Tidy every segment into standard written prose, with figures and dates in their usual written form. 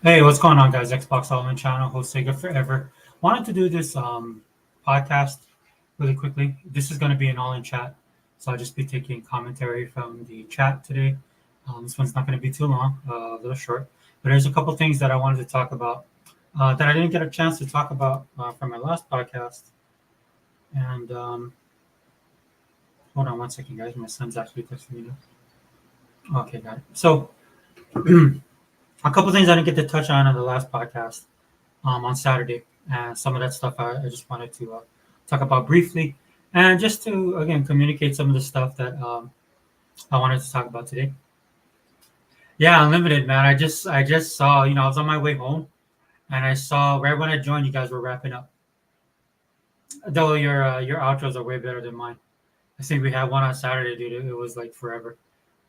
Hey, what's going on, guys? Xbox Element Channel, host Sega Forever. Wanted to do this podcast really quickly. This is going to be an all-in chat, so I'll just be taking commentary from the chat today. This one's not going to be too long, a little short, but there's a couple things that I wanted to talk about that I didn't get a chance to talk about from my last podcast. And hold on one second, guys. My son's actually texting me now. Okay, got it. So a couple things I didn't get to touch on the last podcast. On Saturday. And some of that stuff I just wanted to talk about briefly, and just to again communicate some of the stuff that I wanted to talk about today. Yeah, Unlimited, man. I just saw, I was on my way home, and I saw right when I joined, you guys were wrapping up. Though your outros are way better than mine. I think we had one on Saturday, dude. It was like forever.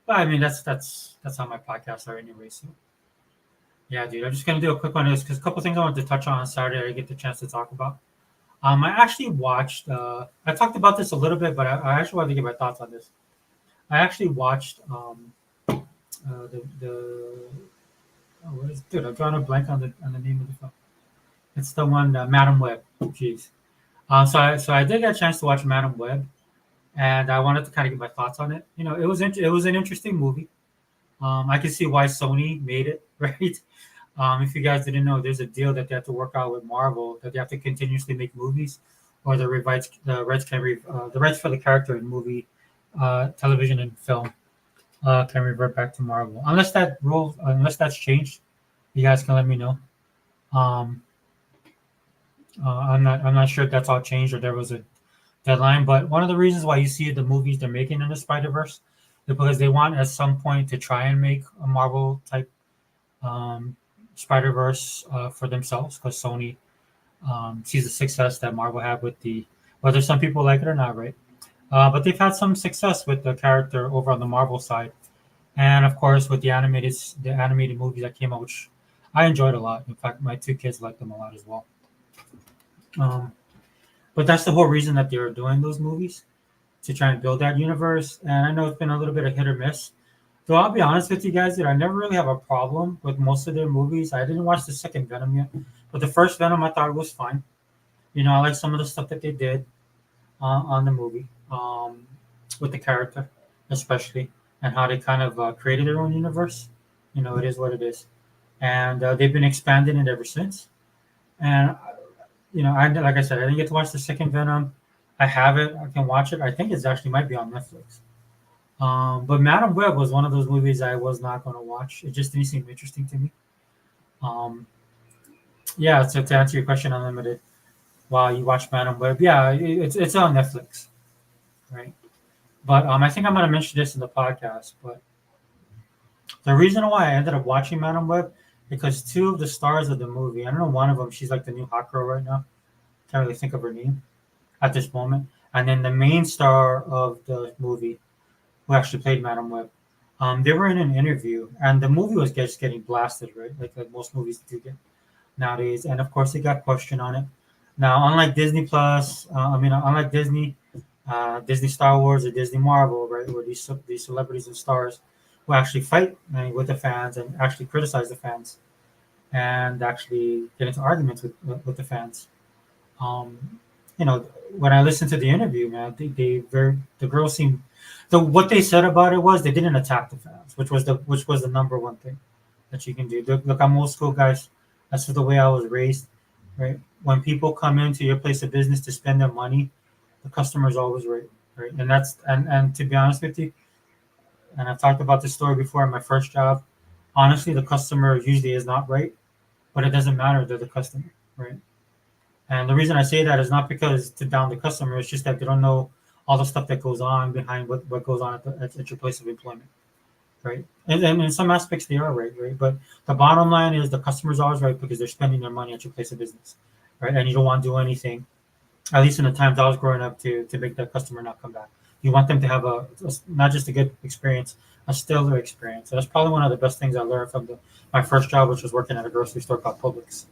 But I mean, that's how my podcasts are anyway. So yeah, dude. I'm just gonna do a quick one because a couple things I wanted to touch on Saturday. I didn't get the chance to talk about. I actually watched. I talked about this a little bit, but I actually wanted to get my thoughts on this. I actually watched the what is dude? I'm drawing a blank on the name of the film. It's the one Madam Web. Jeez. So I did get a chance to watch Madam Web, and I wanted to kind of get my thoughts on it. It was an interesting movie. I can see why Sony made it, right? If you guys didn't know, there's a deal that they have to work out with Marvel that they have to continuously make movies, or the rights for the character in movie, television, and film can revert back to Marvel. Unless that's changed, you guys can let me know. Um, I'm not sure if that's all changed or there was a deadline. But one of the reasons why you see the movies they're making in the Spider Verse is because they want at some point to try and make a Marvel type um, Spider Verse for themselves, because Sony sees the success that Marvel had with whether some people like it or not, right? But they've had some success with the character over on the Marvel side, and of course with the animated movies that came out, which I enjoyed a lot. In fact, my two kids liked them a lot as well. Um, but that's the whole reason that they were doing those movies, to try and build that universe. And I know it's been a little bit of hit or miss. Though I'll be honest with you guys, that I never really have a problem with most of their movies. I didn't watch the second Venom yet, but the first Venom I thought was fine. I like some of the stuff that they did on the movie, with the character, especially, and how they kind of created their own universe. It is what it is, and they've been expanding it ever since. And like I said, I didn't get to watch the second Venom. I have it. I can watch it. I think it's actually might be on Netflix. But Madam Web was one of those movies I was not going to watch. It just didn't seem interesting to me. Um, yeah, so to answer your question, Unlimited, while you watch Madam Web, yeah, it's on Netflix, right? But I think I'm going to mention this in the podcast. But the reason why I ended up watching Madam Web, because two of the stars of the movie, I don't know, one of them, she's like the new hot girl right now. Can't really think of her name at this moment. And then the main star of the movie, who actually played Madam Web. They were in an interview, and the movie was just getting blasted, right? Like most movies do get nowadays. And of course, they got questioned on it. Now, unlike Disney Plus, unlike Disney Star Wars or Disney Marvel, right, where these celebrities and stars who actually fight with the fans and actually criticize the fans and actually get into arguments with the fans. Um, when I listened to the interview, man, the girls seemed what they said about it was they didn't attack the fans, which was the number one thing that you can do. Look, I'm old school, guys. That's the way I was raised, right? When people come into your place of business to spend their money, the customer is always right? And to be honest with you, and I've talked about this story before in my first job. Honestly, the customer usually is not right, but it doesn't matter. They're the customer, right? And the reason I say that is not because to down the customer, it's just that they don't know all the stuff that goes on behind what goes on at your place of employment, right? And in some aspects they are right? But the bottom line is the customer's always right because they're spending their money at your place of business, right? And you don't want to do anything, at least in the times I was growing up, to make that customer not come back. You want them to have not just a good experience, a stellar experience. So that's probably one of the best things I learned from my first job, which was working at a grocery store called Publix.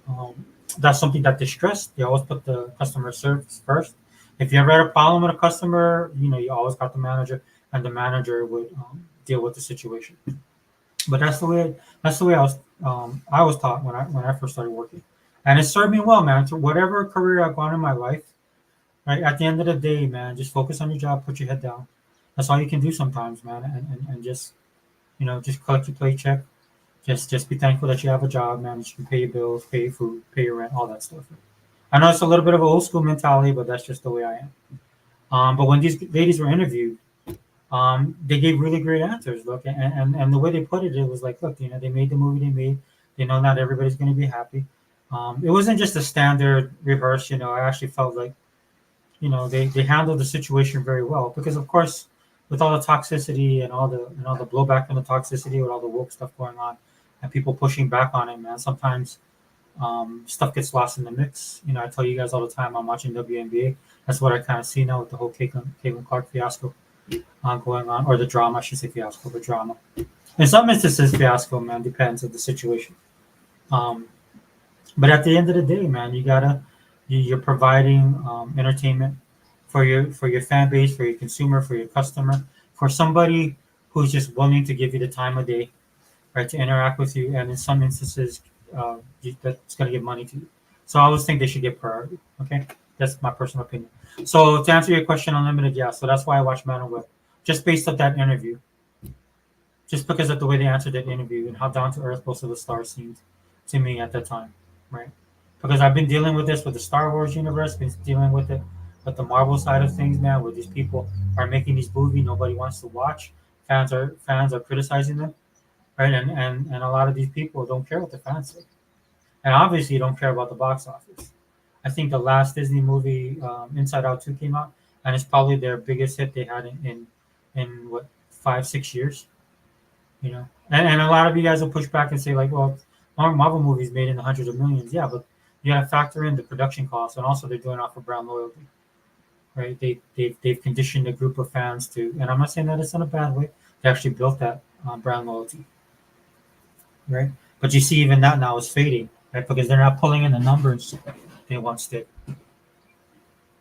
Um, that's something that they stress. They always put the customer service first. If you ever had a problem with a customer, you always got the manager, and the manager would deal with the situation. But that's the way I was taught when I first started working, and it served me well, man. To whatever career I've gone in my life, right? At the end of the day, man, just focus on your job, put your head down. That's all you can do sometimes, man, and just just collect your paycheck. Just be thankful that you have a job, man. That you can pay your bills, pay your food, pay your rent, all that stuff. I know it's a little bit of an old school mentality, but that's just the way I am. But when these ladies were interviewed, they gave really great answers. Look, and the way they put it, it was like, look, they made the movie they made. They know not everybody's going to be happy. It wasn't just a standard reverse. I actually felt like they handled the situation very well because, of course, with all the toxicity and all the blowback from the toxicity with all the woke stuff going on and people pushing back on it, man, sometimes stuff gets lost in the mix. I tell you guys all the time I'm watching WNBA. That's what I kind of see now with the whole Caitlin Clark fiasco going on, or the drama. I should say fiasco, but drama. In some instances, fiasco, man, depends on the situation. Um, but at the end of the day, man, you're providing entertainment for your fan base, for your consumer, for your customer, for somebody who's just willing to give you the time of day, right, to interact with you, and in some instances, that's going to give money to you. So I always think they should get priority. Okay, that's my personal opinion. So to answer your question, unlimited, yeah. So that's why I watch Man on Web, just based off that interview, just because of the way they answered that interview and how down to earth most of the stars seemed to me at that time, right? Because I've been dealing with this with the Star Wars universe, been dealing with it with the Marvel side of things, man, where these people are making these movies nobody wants to watch. Fans are criticizing them, right? And a lot of these people don't care what the fans say, and obviously don't care about the box office. I think the last Disney movie, Inside Out 2, came out, and it's probably their biggest hit they had in what 5 6 years. And a lot of you guys will push back and say like, well, Marvel movies made in the hundreds of millions, yeah, but you got to factor in the production costs, and also they're doing it off of brand loyalty, right? They've conditioned a group of fans to, and I'm not saying that it's in a bad way. They actually built that brand loyalty, right? But you see, even that now is fading, right? Because they're not pulling in the numbers they once did.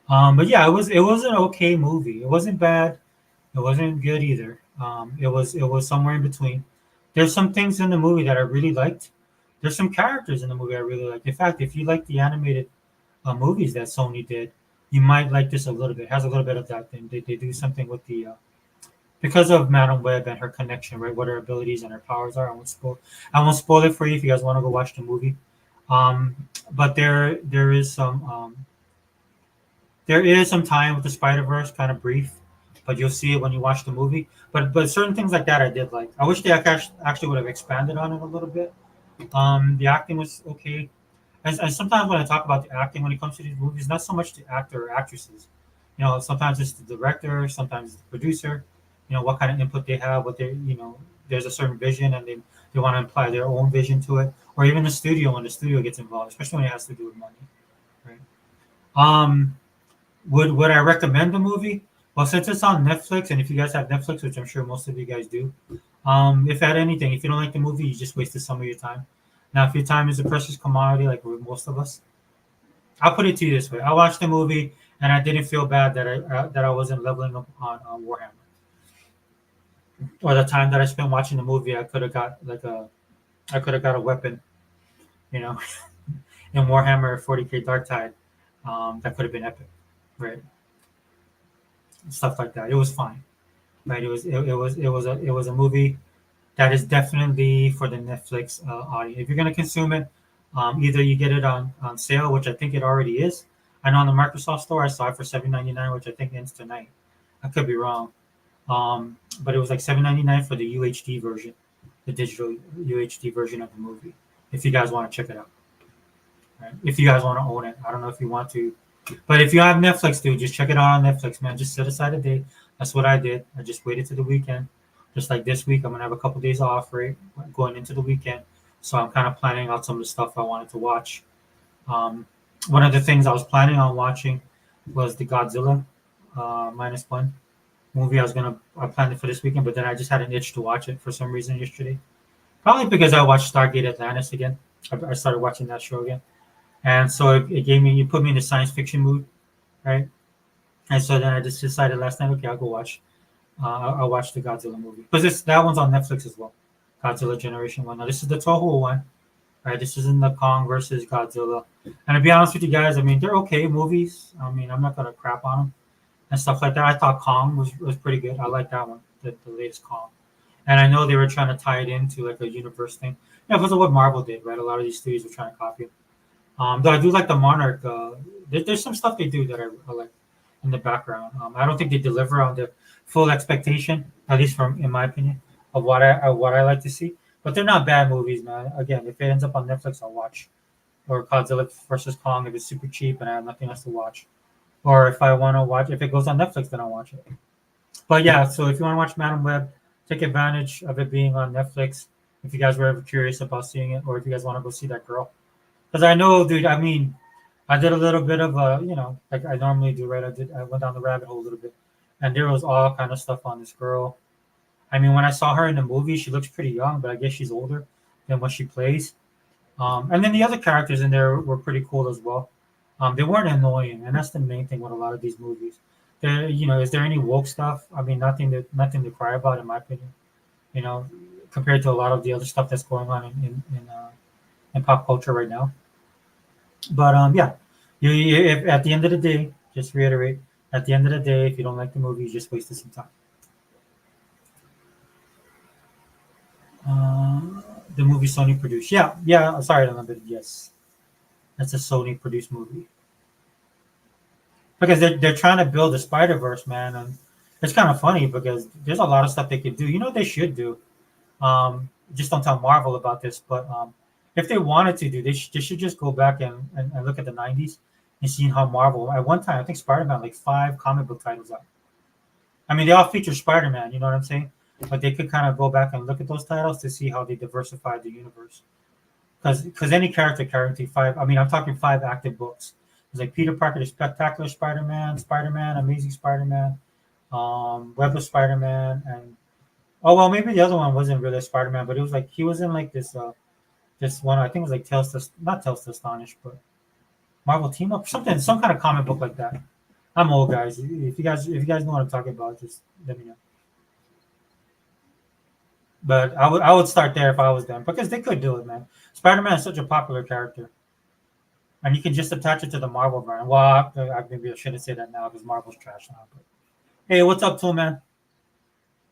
But yeah, it was an okay movie. It wasn't bad. It wasn't good either. It was somewhere in between. There's some things in the movie that I really liked. There's some characters in the movie I really liked. In fact, if you like the animated movies that Sony did, you might like this a little bit. It has a little bit of that thing. They do something with the because of Madam Web and her connection, right? What her abilities and her powers are. I won't spoil it for you if you guys want to go watch the movie. Um, but there is some time with the Spider Verse, kind of brief, but you'll see it when you watch the movie. But certain things like that I did like. I wish they actually would have expanded on it a little bit. The acting was okay. And sometimes when I talk about the acting when it comes to these movies, not so much the actor or actresses. Sometimes it's the director, sometimes it's the producer. What kind of input they have, what there's a certain vision, and they want to apply their own vision to it, or even the studio when the studio gets involved, especially when it has to do with money, right? Um, would I recommend the movie? Well, since it's on Netflix, and if you guys have Netflix, which I'm sure most of you guys do, if at anything, if you don't like the movie, you just wasted some of your time. Now, if your time is a precious commodity, like with most of us, I'll put it to you this way: I watched the movie, and I didn't feel bad that I wasn't leveling up on Warhammer. Or the time that I spent watching the movie, I could have got a weapon, you know, in Warhammer 40K Dark Tide. That could have been epic, right? Stuff like that. It was fine, right? It was a movie that is definitely for the Netflix audience. If you're gonna consume it, either you get it on sale, which I think it already is. I know on the Microsoft Store I saw it for $7.99, which I think ends tonight. I could be wrong, but it was like $7.99 for the UHD version, the digital UHD version of the movie. If you guys want to check it out, right? If you guys want to own it, I don't know if you want to, but if you have Netflix, dude, just check it out on Netflix, man. Just set aside a day. That's what I did. I just waited to the weekend. Just like this week, I'm gonna have a couple days off, right, going into the weekend. So I'm kind of planning out some of the stuff I wanted to watch. Um, One of the things I was planning on watching was the Godzilla minus one movie. I planned it for this weekend, but then I just had an itch to watch it for some reason yesterday. Probably because I watched Stargate Atlantis again. I started watching that show again, and so it put me in the science fiction mood, right? And so then I just decided last night, okay, I'll go watch. I'll watch the Godzilla movie because that one's on Netflix as well. Godzilla Generation 1. Now, this is the Toho one, right? This isn't the Kong versus Godzilla. And to be honest with you guys, I mean, they're okay movies. I mean, I'm not going to crap on them and stuff like that. I thought Kong was pretty good. I like that one, the latest Kong. And I know they were trying to tie it into like a universe thing. Yeah, because of what Marvel did, right? A lot of these studios were trying to copy it. Though I do like the Monarch. There's some stuff they do that I like in the background. I don't think they deliver on the full expectation, at least from in my opinion, of what I like to see. But they're not bad movies, man. Again, if it ends up on Netflix, I'll watch. Or Godzilla versus Kong if it's super cheap and I have nothing else to watch. Or if I want to watch, if it goes on Netflix, then I'll watch it. But yeah, so if you want to watch Madam Web, take advantage of it being on Netflix. If you guys were ever curious about seeing it, or if you guys want to go see that girl, because I know, dude. I mean, I did a little bit of like I normally do, right? I went down the rabbit hole a little bit, and there was all kind of stuff on this girl. I mean, when I saw her in the movie, she looks pretty young, but I guess she's older than what she plays. And then the other characters in there were pretty cool as well. They weren't annoying, and that's the main thing with a lot of these movies. There, is there any woke stuff? I mean, nothing to cry about, in my opinion. You know, compared to a lot of the other stuff that's going on in pop culture right now. But yeah, if, at the end of the day, just reiterate, at the end of the day, if you don't like the movie, you just wasted some time. The movie Sony produced. Yeah, yeah. Sorry, I remember. Yes, that's a Sony produced movie because they're trying to build a Spider Verse, man, and it's kind of funny because there's a lot of stuff they could do. You know what they should do? Just don't tell Marvel about this, but if they wanted to do, they should just go back and look at the '90s and see how Marvel. At one time, I think Spider Man like 5 comic book titles out. I mean, they all feature Spider Man. You know what I'm saying? But they could kind of go back and look at those titles to see how they diversified the universe. Because any character carrying five, I mean, I'm talking 5 active books. It's like Peter Parker, the Spectacular Spider-Man, Spider-Man, Amazing Spider-Man, Web of Spider-Man, and oh well, maybe the other one wasn't really Spider-Man, but it was like he was in like this one. I think it was like not Tales to Astonish, but Marvel Team Up, something, some kind of comic book like that. I'm old, guys. If you guys know what I'm talking about, just let me know. But I would start there if I was them because they could do it, man. Spider Man is such a popular character, and you can just attach it to the Marvel brand. Well, maybe I shouldn't say that now because Marvel's trash now. But hey, what's up, Tool Man?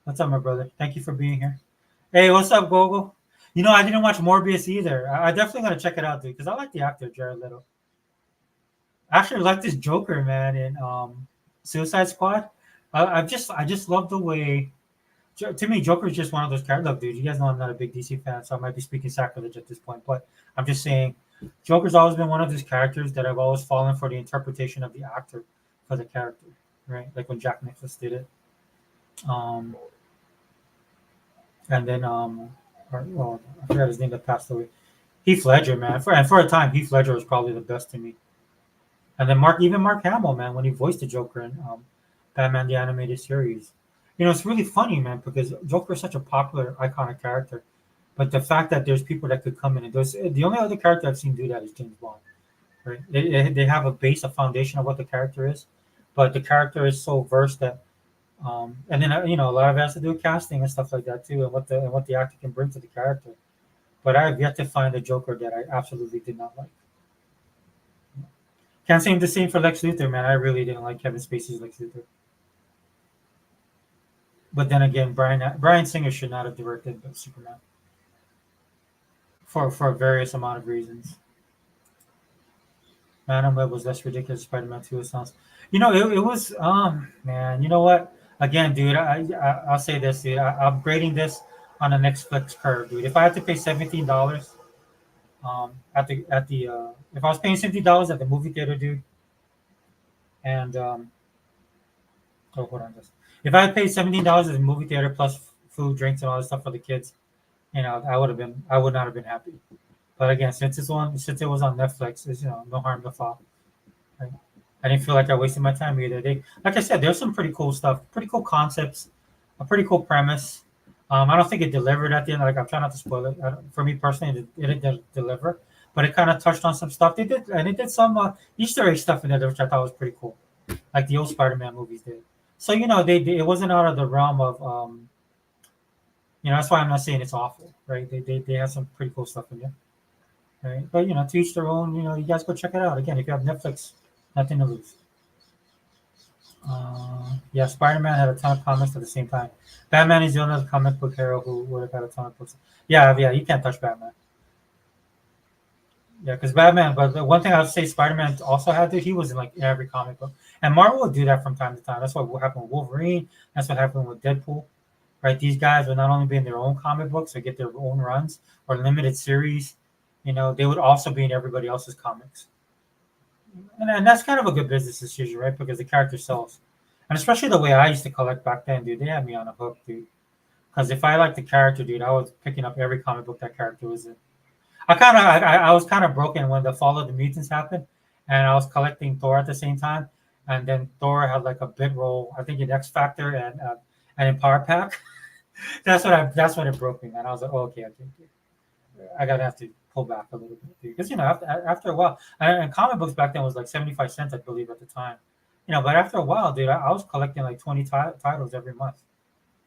What's up, my brother? Thank you for being here. Hey, what's up, Gogo? I didn't watch Morbius either. I definitely gotta check it out, dude, because I like the actor Jared Leto. I actually like this Joker, man, in Suicide Squad. I just love the way. To me, Joker is just one of those characters. Look, dude, you guys know I'm not a big DC fan, so I might be speaking sacrilege at this point. But I'm just saying, Joker's always been one of those characters that I've always fallen for the interpretation of the actor for the character, right? Like when Jack Nicholson did it, um, and then well, I forgot his name that passed away. Heath Ledger, man. For a time, Heath Ledger was probably the best to me. And then Mark Hamill, man, when he voiced the Joker in Batman the Animated Series. It's really funny, man, because Joker is such a popular, iconic character. But the fact that there's people that could come in and the only other character I've seen do that is James Bond. Right? They have a base, a foundation of what the character is, but the character is so versed that, and then a lot of it has to do with casting and stuff like that too, and what the actor can bring to the character. But I have yet to find a Joker that I absolutely did not like. Can't say the same for Lex Luthor, man. I really didn't like Kevin Spacey's Lex Luthor. But then again, Brian Singer should not have directed Superman for various amount of reasons. Madam Web was less ridiculous. Spider-Man 2 sounds. It was man. You know what? Again, dude, I'll say this, dude. I'm grading this on a Netflix curve, dude. If I had to pay $17, at the if I was paying $17 at the movie theater, dude, and oh, hold on, just if I had paid $17 at the movie theater plus food, drinks, and all this stuff for the kids, I would not have been happy. But again, since it was on Netflix, it's no harm, no foul. Right? I didn't feel like I wasted my time either. Like I said, there's some pretty cool stuff, pretty cool concepts, a pretty cool premise. I don't think it delivered at the end. Like I'm trying not to spoil it. For me personally, it didn't deliver, but it kind of touched on some stuff. They did some Easter egg stuff in there, which I thought was pretty cool, like the old Spider-Man movies did. So it wasn't out of the realm of That's why I'm not saying it's awful, right? They have some pretty cool stuff in there, right? But to each their own. You guys go check it out. Again, if you have Netflix, nothing to lose. Yeah, Spider-Man had a ton of comics at the same time. Batman is the only other comic book hero who would have had a ton of books. Yeah, yeah, you can't touch Batman. Yeah, because Batman. But the one thing I would say Spider-Man also had he was in like every comic book, and Marvel would do that from time to time. That's what happened with Wolverine. That's what happened with Deadpool. Right? These guys would not only be in their own comic books or get their own runs or limited series. They would also be in everybody else's comics, and that's kind of a good business decision, right? Because the character sells, and especially the way I used to collect back then, dude. They had me on a hook, dude. Because if I liked the character, dude, I was picking up every comic book that character was in. I was kind of broken when the Fall of the Mutants happened, and I was collecting Thor at the same time, and then Thor had like a bit role, I think in X Factor and in Power Pack. That's when it broke me, man. I was like, oh, okay. I gotta have to pull back a little bit because after a while, and comic books back then was like 75 cents, I believe, at the time. But after a while, dude, I was collecting like 20 titles every month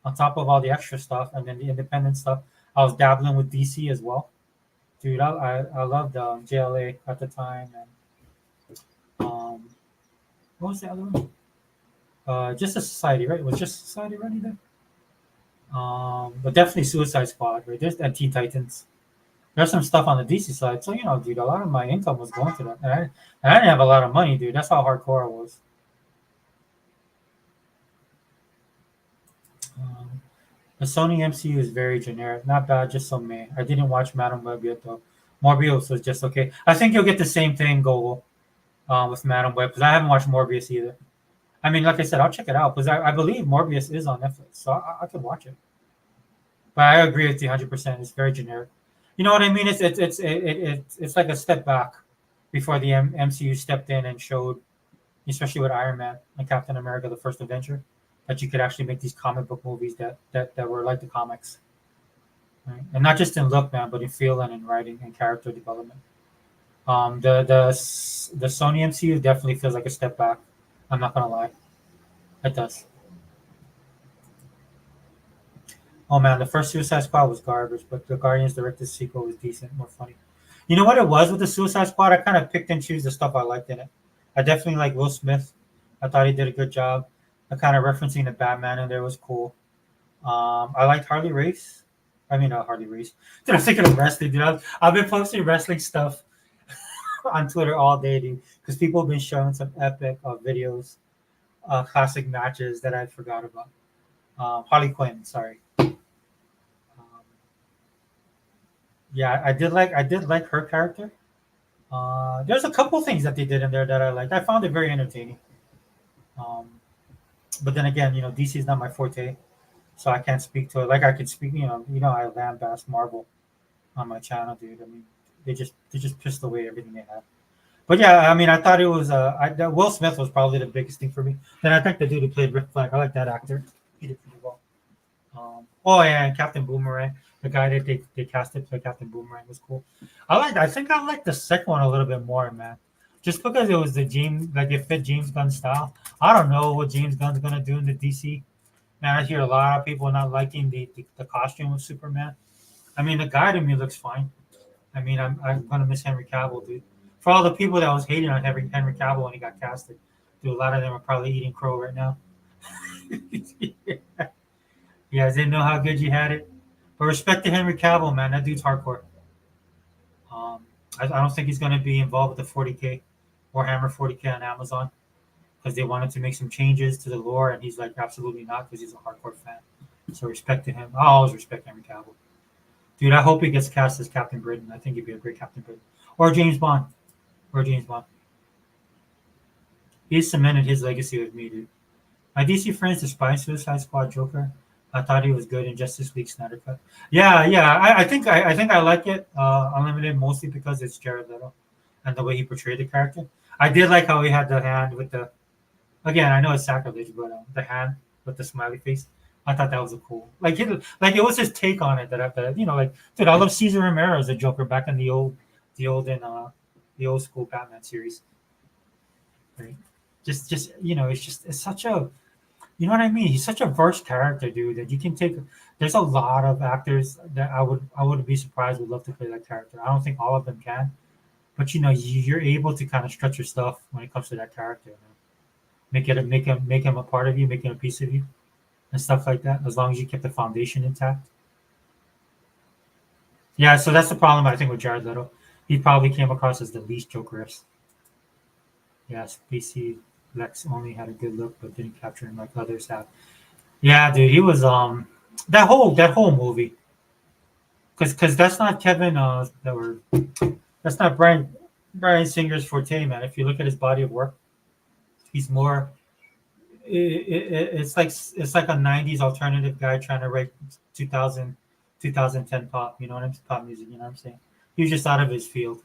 on top of all the extra stuff and then the independent stuff. I was dabbling with DC as well. Dude, I loved JLA at the time, and what was the other one? Just a Society, right? It was just Society ready then. But definitely Suicide Squad, right? There's and Teen Titans. There's some stuff on the DC side, so dude, a lot of my income was going to that, and I didn't have a lot of money, dude. That's how hardcore I was. Um, the Sony MCU is very generic, not bad, just so meh. I didn't watch Madam Web yet though. Morbius was just okay. I think you'll get the same thing, Google, with Madam Web because I haven't watched Morbius either. I mean, like I said, I'll check it out because I believe Morbius is on Netflix, so I could watch it. But I agree with you 100%. It's very generic. You know what I mean? It's like a step back before the MCU stepped in and showed, especially with Iron Man and Captain America: The First Avenger, that you could actually make these comic book movies that were like the comics, right? And not just in look, man, but in feel and in writing and character development. The Sony MCU definitely feels like a step back. I'm not gonna lie, it does. Oh man, the first Suicide Squad was garbage, but the Guardians directed sequel was decent, more funny. You know what it was with the Suicide Squad? I kind of picked and choose the stuff I liked in it. I definitely like Will Smith. I thought he did a good job. The kind of referencing the Batman in there was cool. I liked Harley Race. I mean, not Harley Race. Dude, I'm thinking of wrestling, dude. I've been posting wrestling stuff on Twitter all day, dude, because people have been showing some epic videos, classic matches that I forgot about. Harley Quinn, sorry. Um, yeah, I did like her character. There's a couple things that they did in there that I liked. I found it very entertaining. Um, but then again, DC is not my forte, so I can't speak to it. Like I could speak, I lambast Marvel on my channel, dude. I mean, they just pissed away everything they had. But yeah, I mean, I thought it was Will Smith was probably the biggest thing for me. Then I think the dude who played Rick Flag, I like that actor. He did pretty well. Oh yeah, and Captain Boomerang, the guy that they casted to play Captain Boomerang was cool. I think I like the second one a little bit more, man. Just because it was the James, like it fit James Gunn style. I don't know what James Gunn's gonna do in the DC. Man, I hear a lot of people not liking the costume of Superman. I mean, the guy to me looks fine. I mean, I'm gonna miss Henry Cavill, dude. For all the people that was hating on Henry Cavill when he got casted, dude, a lot of them are probably eating crow right now. You guys didn't know how good you had it. But respect to Henry Cavill, man. That dude's hardcore. I don't think he's going to be involved with the 40K or Hammer 40K on Amazon because they wanted to make some changes to the lore, and he's like, absolutely not because he's a hardcore fan. So respect to him. I always respect Henry Cavill. Dude, I hope he gets cast as Captain Britain. I think he'd be a great Captain Britain. Or James Bond. Or James Bond. He's cemented his legacy with me, dude. My DC friends despise Suicide Squad Joker. I thought he was good in Justice League Snyder Cut. Yeah, yeah. I think I like it Unlimited mostly because it's Jared Leto and the way he portrayed the character. I did like how he had the hand with the. Again, I know it's sacrilege, but the hand with the smiley face. I thought that was a cool. Like it was his take on it like dude, I love Caesar Romero as a Joker back in the old school Batman series. Right? It's such a you know what I mean? He's such a verse character, dude, that you can take. There's a lot of actors that I would be surprised would love to play that character. I don't think all of them can, but you're able to kind of stretch your stuff when it comes to that character. Man. Make him a part of you, make him a piece of you, and stuff like that. As long as you keep the foundation intact. Yeah, so that's the problem I think with Jared Leto. He probably came across as the least Jokerist. Yes, PC Lex only had a good look, but didn't capture him like others have. Yeah, dude, he was that whole movie because that's not Kevin that's not Brian Singer's forte, man. If you look at his body of work, he's more it's like a '90s alternative guy trying to write 2000 2010 pop. You know what I'm pop music. You know what I'm saying? He was just out of his field.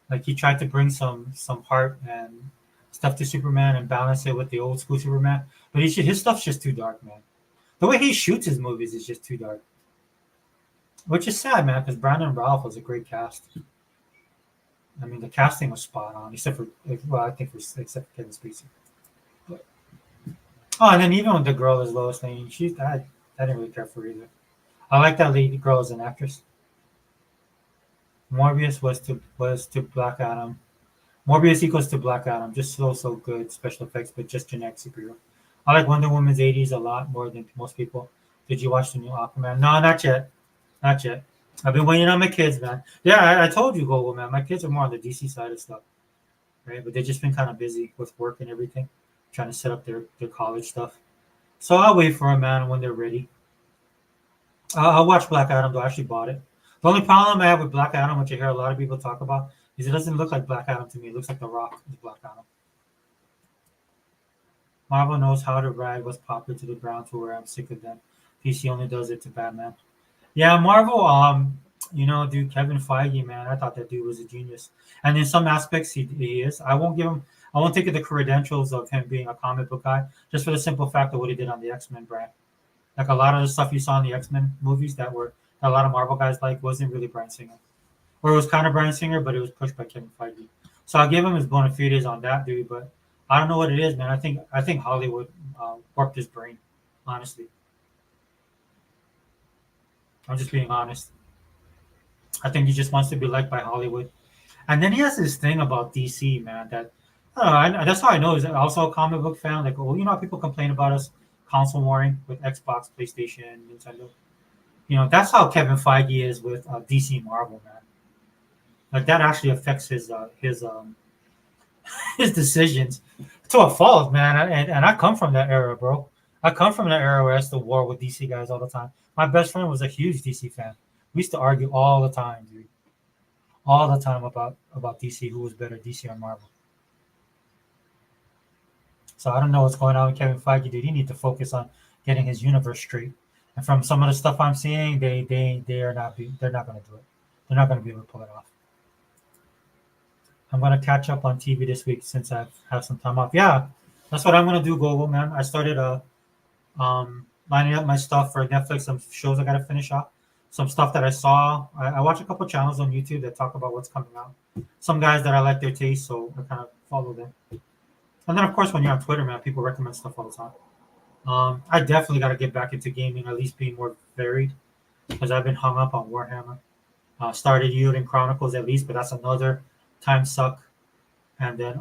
Like he tried to bring some heart and stuff to Superman and balance it with the old school Superman, but his stuff's just too dark, man. The way he shoots his movies is just too dark, which is sad, man. Because Brandon Ralph was a great cast. I mean, the casting was spot on, except for well, I think except for Kevin Spacey. But, oh, and then even with the girl as Lois Lane, I didn't really care for her either. I like that lady girl as an actress. Morbius was to Black Adam. Morbius equals to Black Adam, just so good special effects, but just generic superhero. I like Wonder Woman's 80s a lot more than most people. Did you watch the new Aquaman? No, not yet. Not yet. I've been waiting on my kids, man. Yeah, I told you, Google, man. My kids are more on the DC side of stuff, right? But they've just been kind of busy with work and everything, trying to set up their college stuff. So I'll wait for them, man, when they're ready. I'll watch Black Adam, though. I actually bought it. The only problem I have with Black Adam, which I hear a lot of people talk about, is it doesn't look like Black Adam to me. It looks like The Rock is Black Adam. Marvel knows how to ride what's popular to the ground to where I'm sick of them. PC only does it to Batman. Yeah, Marvel. Dude, Kevin Feige, man, I thought that dude was a genius, and in some aspects, he is. I won't give him. I won't take the credentials of him being a comic book guy, just for the simple fact of what he did on the X Men brand. Like a lot of the stuff you saw in the X Men movies that a lot of Marvel guys like wasn't really Bryan Singer, or it was kind of Bryan Singer, but it was pushed by Kevin Feige. So I'll give him his bona fides on that, dude. But I don't know what it is, man. I think Hollywood warped his brain. Honestly, I'm just being honest. I think he just wants to be liked by Hollywood. And then he has this thing about DC, man. That I don't know, that's how I know he's also a comic book fan. Like, oh, how people complain about us console warring with Xbox, PlayStation, Nintendo. That's how Kevin Feige is with DC Marvel, man. Like that actually affects his decisions to a fault, man. And I come from that era, bro. I come from that era where it's the war with DC guys all the time. My best friend was a huge DC fan. We used to argue all the time, dude. All the time about DC, who was better, DC or Marvel. So I don't know what's going on with Kevin Feige, dude. He need to focus on getting his universe straight. And from some of the stuff I'm seeing, they're not going to do it. They're not going to be able to pull it off. I'm going to catch up on TV this week since I have some time off. Yeah, that's what I'm going to do, Global, man. I started lining up my stuff for Netflix, some shows I got to finish up, some stuff that I saw. I watch a couple channels on YouTube that talk about what's coming out. Some guys that I like their taste, so I kind of follow them. And then, of course, when you're on Twitter, man, people recommend stuff all the time. I definitely got to get back into gaming, at least being more varied, because I've been hung up on Warhammer. Started Eiyuden Chronicles at least, but that's another time suck. And then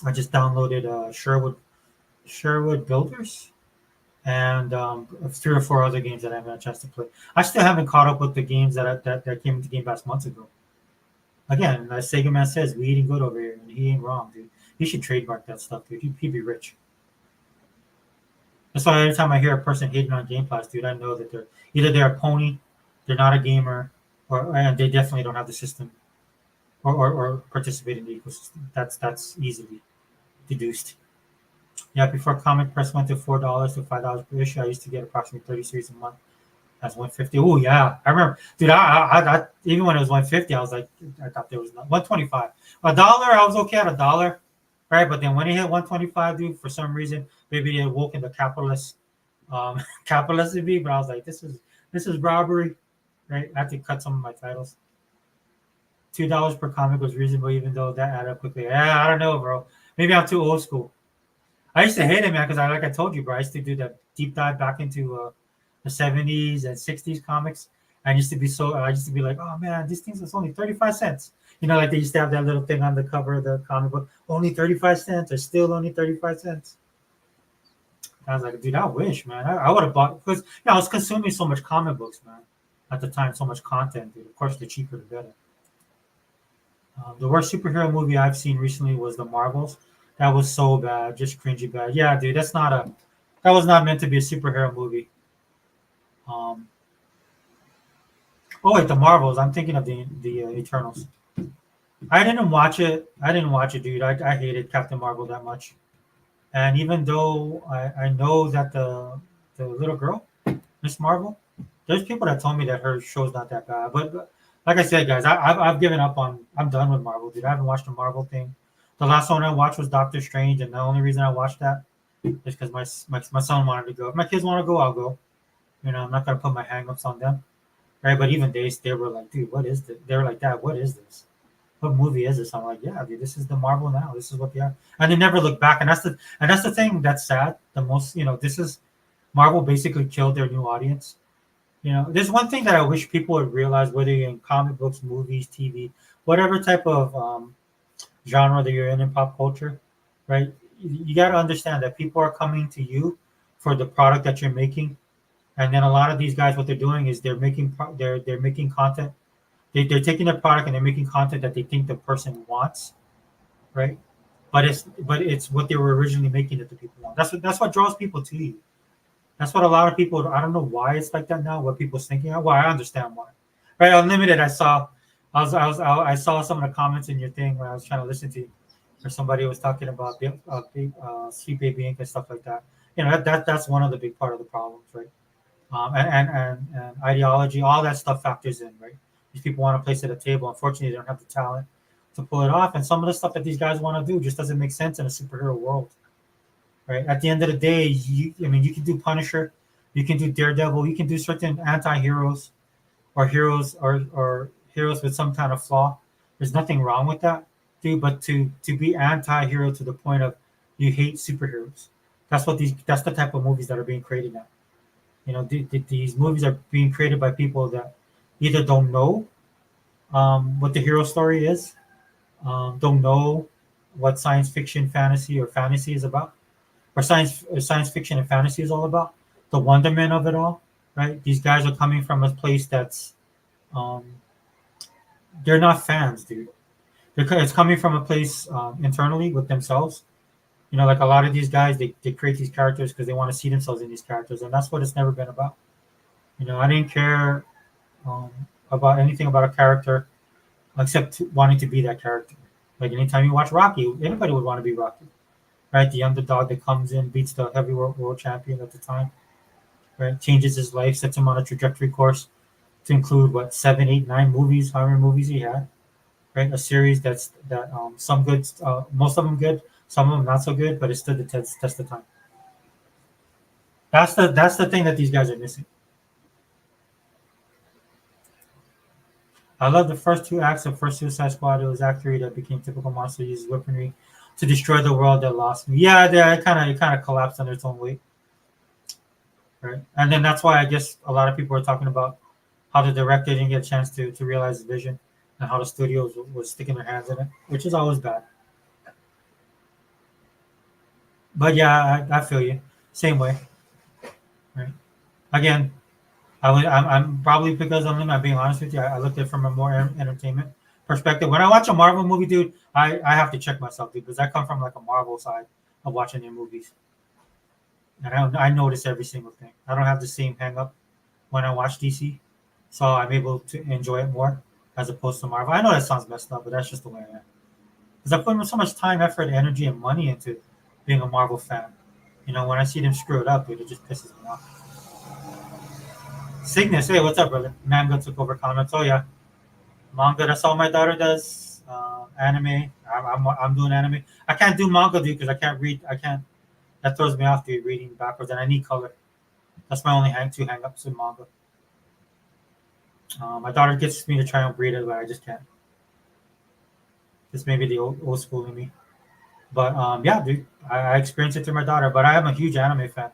I just downloaded Sherwood Builders and 3 or 4 other games that I haven't had a chance to play. I still haven't caught up with the games that came into Game Pass months ago. Again, as Sega Man says, we eating good over here, and he ain't wrong, dude. He should trademark that stuff, dude. He'd be rich. That's why every time I hear a person hating on Game Pass, dude, I know that they're a pony, they're not a gamer, and they definitely don't have the system or participate in the ecosystem. That's easily deduced. Yeah, before Comic Press went to $4 to $5 per issue, I used to get approximately 30 series a month. That's 150. Oh yeah, I remember, dude. I even when it was 150, I was like, I thought there was 125. $1, I was okay at $1, right? But then when it hit 125, dude, for some reason, maybe it woke in the capitalist in me. But I was like, this is robbery, right? I had to cut some of my titles. $2 per comic was reasonable, even though that added up quickly. Yeah, I don't know, bro. Maybe I'm too old school. I used to hate it, man, because like I told you, bro, I used to do that deep dive back into the 70s and 60s comics. I used to be like, oh man, these things was only 35 cents. Like they used to have that little thing on the cover of the comic book, only 35 cents, or still only 35 cents. I was like, dude, I wish, man. I would have bought, because I was consuming so much comic books, man, at the time, so much content, dude. Of course, the cheaper the better. The worst superhero movie I've seen recently was the Marvels. That was so bad, just cringy bad. Yeah, dude, that was not meant to be a superhero movie. Um, oh wait, the Marvels. I'm thinking of the Eternals. I didn't watch it. I didn't watch it, dude. I hated Captain Marvel that much. And even though I know that the little girl, Miss Marvel, there's people that told me that her show's not that bad. But like I said, guys, I've given up on. I'm done with Marvel, dude. I haven't watched a Marvel thing. The last one I watched was Doctor Strange, and the only reason I watched that is because my son wanted to go. If my kids want to go, I'll go. I'm not gonna put my hangups on them, right? But even they were like, dude, what is this? They were like, Dad, what is this? What movie is this? I'm like, yeah, dude, this is the Marvel now. This is what they are, and they never look back. And that's the thing that's sad. The most, this is Marvel basically killed their new audience. There's one thing that I wish people would realize, whether you're in comic books, movies, TV, whatever type of genre that you're in pop culture, right? You got to understand that people are coming to you for the product that you're making, and then a lot of these guys, what they're doing is they're making content. They're taking their product and they're making content that they think the person wants, right? But it's what they were originally making that the people want. That's what draws people to you. That's what a lot of people. I don't know why it's like that now. What people's thinking. Well, I understand why. Right, Unlimited. I saw some of the comments in your thing when I was trying to listen to you, where somebody was talking about Sweet Baby Inc. and stuff like that. That's one of the big part of the problems, right? And ideology, all that stuff factors in, right? These people want to place at a table. Unfortunately, they don't have the talent to pull it off, and some of the stuff that these guys want to do just doesn't make sense in a superhero world, right? At the end of the day, you can do Punisher, you can do Daredevil, you can do certain anti-heroes or heroes or heroes with some kind of flaw. There's nothing wrong with that, dude. But to be anti-hero to the point of you hate superheroes, that's the type of movies that are being created now. These movies are being created by people that either don't know what the hero story is, don't know what science fiction, fantasy, or fantasy is about, or science fiction and fantasy is all about, the wonderment of it all, right? These guys are coming from a place that's um, they're not fans, dude. It's coming from a place internally with themselves. Like a lot of these guys, they create these characters because they want to see themselves in these characters, and that's what it's never been about. I didn't care um, about anything about a character except wanting to be that character. Like anytime you watch Rocky, anybody would want to be Rocky, right? The underdog that comes in, beats the heavyweight world champion at the time, right? Changes his life, sets him on a trajectory course to include what 7, 8, 9 movies, how many movies he had, right? A series that some good, most of them good, some of them not so good, but it stood the test of time. That's the thing that these guys are missing. I love the first two acts of First Suicide Squad. It was Act Three that became typical monster uses weaponry to destroy the world that lost me. Yeah, it kind of collapsed under its own weight, right? And then that's why I guess a lot of people are talking about how the director didn't get a chance to realize the vision, and how the studios was sticking their hands in it, which is always bad. But yeah, I feel you. Same way, right? Again, I'm probably because I'm being honest with you. I looked at it from a more entertainment perspective. When I watch a Marvel movie, dude, I have to check myself, dude, because I come from like a Marvel side of watching their movies, and I notice every single thing. I don't have the same hang up when I watch DC, so I'm able to enjoy it more as opposed to Marvel. I know that sounds messed up, but that's just the way I am. Because I put so much time, effort, energy, and money into being a Marvel fan. When I see them screw it up, dude, it just pisses me off. Cygnus, hey, what's up, brother? Manga took over comics. Oh yeah, manga. That's all my daughter does. Anime. I'm doing anime. I can't do manga, dude, because I can't read. I can't. That throws me off, dude. Reading backwards, and I need color. That's my only two hang-ups in manga. My daughter gets me to try and read it, but I just can't. This may be the old school in me. But yeah, dude, I experienced it through my daughter. But I am a huge anime fan.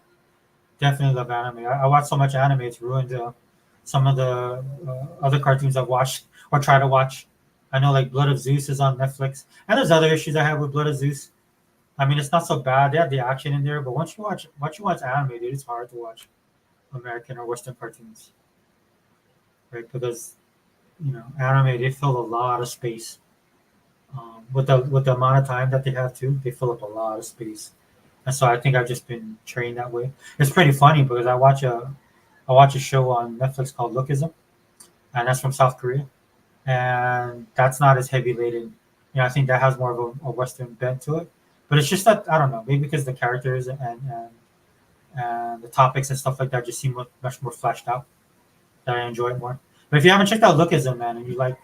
Definitely love anime. I watch so much anime; it's ruined some of the other cartoons I've watched or try to watch. I know like Blood of Zeus is on Netflix, and there's other issues I have with Blood of Zeus. I mean, it's not so bad. They have the action in there, but once you watch anime, dude, it's hard to watch American or Western cartoons, right? Because anime they fill a lot of space. With the amount of time that they have too, they fill up a lot of space. And so I think I've just been trained that way. It's pretty funny because I watch a show on Netflix called Lookism, and that's from South Korea, and that's not as heavy laden. I think that has more of a Western bent to it. But it's just that I don't know, maybe because the characters and the topics and stuff like that just seem much more fleshed out that I enjoy it more. But if you haven't checked out Lookism, man, and you like,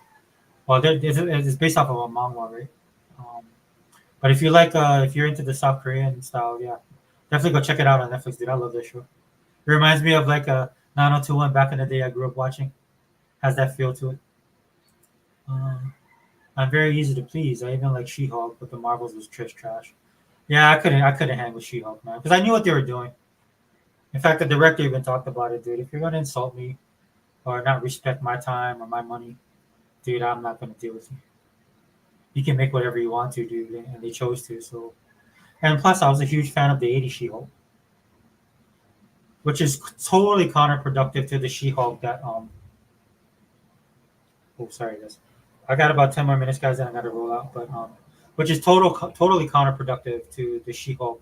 well, it's based off of a manga, right? Um, but if you're into the South Korean style, yeah, definitely go check it out on Netflix, dude. I love this show. It reminds me of like a 90210 back in the day I grew up watching. Has that feel to it. Um, I'm very easy to please. I even like She-Hulk, but the Marvels was trash. Yeah, I couldn't hang with She-Hulk, man, because I knew what they were doing. In fact, the director even talked about it, dude. If you're gonna insult me or not respect my time or my money, dude, I'm not gonna deal with you. You can make whatever you want to, dude, and they chose to. So, and plus, I was a huge fan of the '80s She-Hulk, which is totally counterproductive to the She-Hulk that Oh, sorry, guys. I got about 10 more minutes, guys, and I got to roll out. But which is totally counterproductive to the She-Hulk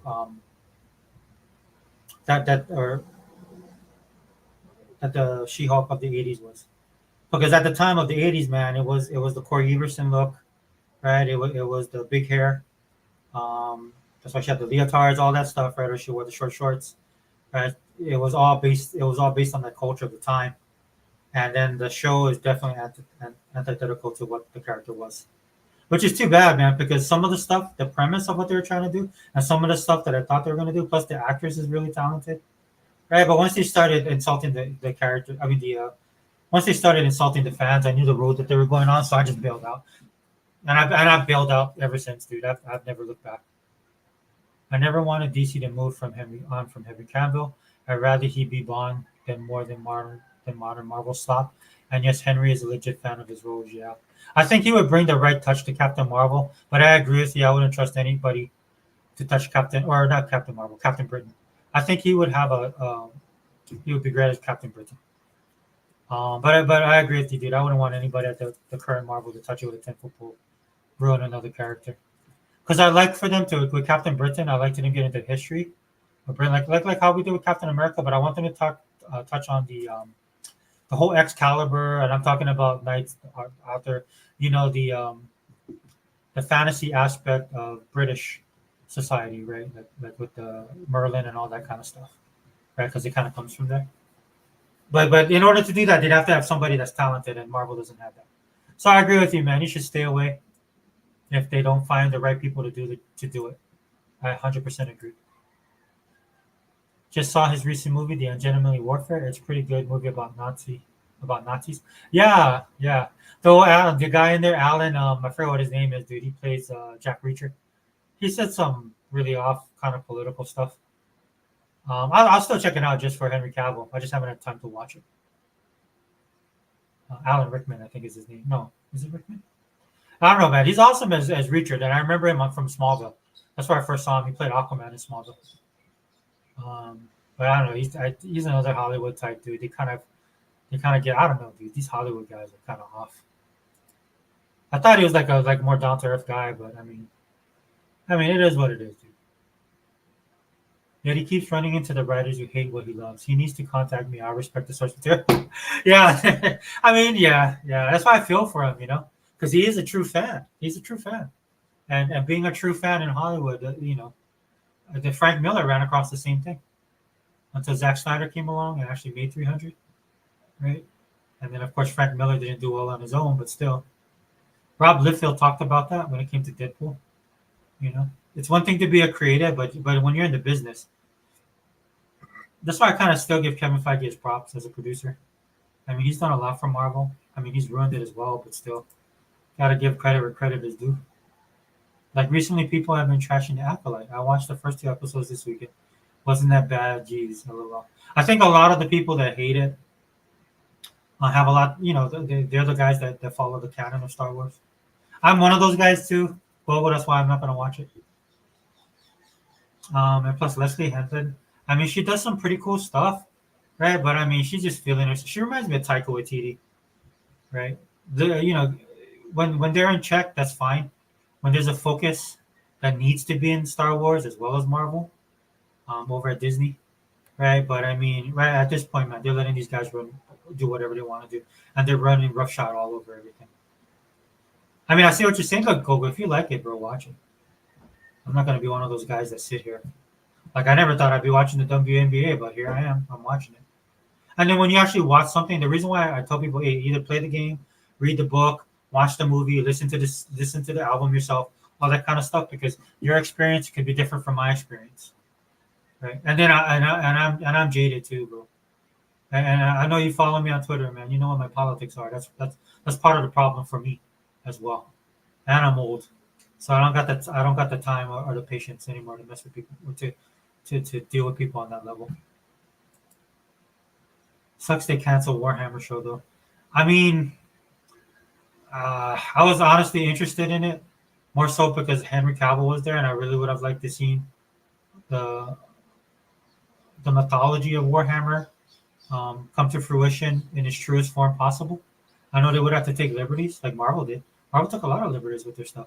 that or that the She-Hulk of the '80s was, because at the time of the '80s, man, it was the Corey Everson look, right? It was the big hair. That's why she had the leotards, all that stuff, right? Or she wore the short shorts, right? It was all based on the culture of the time, and then the show is definitely antithetical to what the character was. Which is too bad, man, because some of the stuff, the premise of what they were trying to do, and some of the stuff that I thought they were going to do, plus the actress is really talented, right? But once they started insulting the character, I mean, once they started insulting the fans, I knew the road that they were going on, so I just bailed out. And I've bailed out ever since, dude. I've never looked back. I never wanted DC to move from Henry Cavill. I'd rather he be Bond than modern Marvel slop. And yes, Henry is a legit fan of his roles. Yeah, I think he would bring the right touch to Captain Marvel. But I agree with you. I wouldn't trust anybody to touch Captain or not Captain Marvel, Captain Britain. I think he would be great as Captain Britain. But I agree with you, dude. I wouldn't want anybody at the current Marvel to touch it with a 10-foot pole, ruin another character. Because I like for them to with Captain Britain, I like to them get into history, or bring like how we do with Captain America. But I want them to touch on the whole Excalibur, and I'm talking about Knights out there. The fantasy aspect of British society, right? Like with the Merlin and all that kind of stuff, right? Because it kind of comes from there. But in order to do that, they'd have to have somebody that's talented, and Marvel doesn't have that. So I agree with you, man. You should stay away if they don't find the right people to do it. I 100% agree. Just saw his recent movie, The Ungentlemanly Warfare. It's a pretty good movie about Nazis. Yeah, yeah. Though the guy in there, Alan, I forget what his name is, dude. He plays Jack Reacher. He said some really off kind of political stuff. I'll still check it out just for Henry Cavill. I just haven't had time to watch it. Alan Rickman, I think is his name. No, is it Rickman? I don't know, man. He's awesome as Reacher, and I remember him from Smallville. That's where I first saw him. He played Aquaman in Smallville. But I don't know. He's another Hollywood type dude. They kind of get. I don't know, dude. These Hollywood guys are kind of off. I thought he was like a more down to earth guy, but I mean, it is what it is, dude. Yet he keeps running into the writers who hate what he loves. He needs to contact me. I respect the source material. Yeah, I mean, yeah. That's why I feel for him, because he is a true fan. He's a true fan, and being a true fan in Hollywood, the Frank Miller ran across the same thing until Zack Snyder came along and actually made 300, right? And then of course Frank Miller didn't do well on his own, but still, Rob Liefeld talked about that when it came to Deadpool. It's one thing to be a creative, but when you're in the business, that's why I kind of still give Kevin Feige his props as a producer. I mean, he's done a lot for Marvel. I mean, he's ruined it as well, but still, gotta give credit where credit is due. Like recently, people have been trashing the Acolyte. I watched the first two episodes this weekend. Wasn't that bad? Jeez, LOL. I think a lot of the people that hate it have a lot. You know, they're the guys that follow the canon of Star Wars. I'm one of those guys too. Well, that's why I'm not gonna watch it. And plus Leslie Henson. I mean, she does some pretty cool stuff, right? But I mean, she's just feeling her. She reminds me of Taika Waititi, right? You know, when they're in check, that's fine. When there's a focus that needs to be in Star Wars as well as Marvel, over at Disney, right? But I mean, right at this point, man, they're letting these guys do whatever they want to do, and they're running roughshod all over everything. I mean, I see what you're saying, like Gogo. If you like it, bro, watch it. I'm not gonna be one of those guys that sit here. Like I never thought I'd be watching the WNBA, but here I am. I'm watching it. And then when you actually watch something, the reason why I tell people, hey, either play the game, read the book, watch the movie, listen to the album yourself, all that kind of stuff, because your experience could be different from my experience, right? And then I'm jaded too, bro. And I know you follow me on Twitter, man. You know what my politics are. That's part of the problem for me as well. And I'm old, so I don't got the time or the patience anymore to mess with people or to deal with people on that level. Sucks they canceled Warhammer show though. I mean, I was honestly interested in it more so because Henry Cavill was there, and I really would have liked to see the the mythology of Warhammer come to fruition in its truest form possible. I know they would have to take liberties like Marvel did. Marvel took a lot of liberties with their stuff,